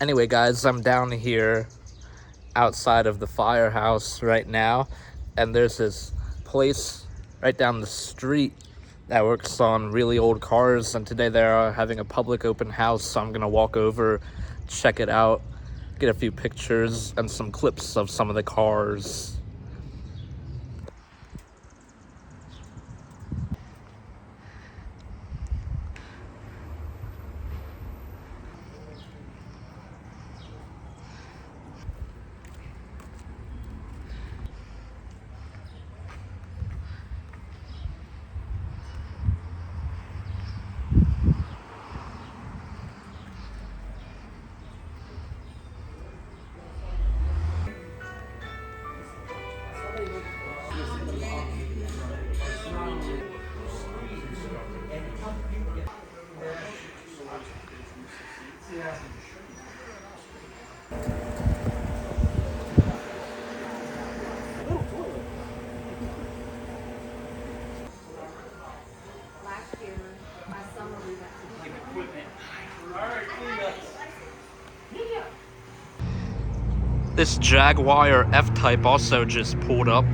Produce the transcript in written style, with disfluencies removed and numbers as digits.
Anyway, guys, I'm down here outside of the firehouse right now, and there's this place right down the street that works on really old cars, and today they're having a public open house, so I'm gonna walk over, check it out, get a few pictures and some clips of some of the cars. This Jaguar F-Type also just pulled up.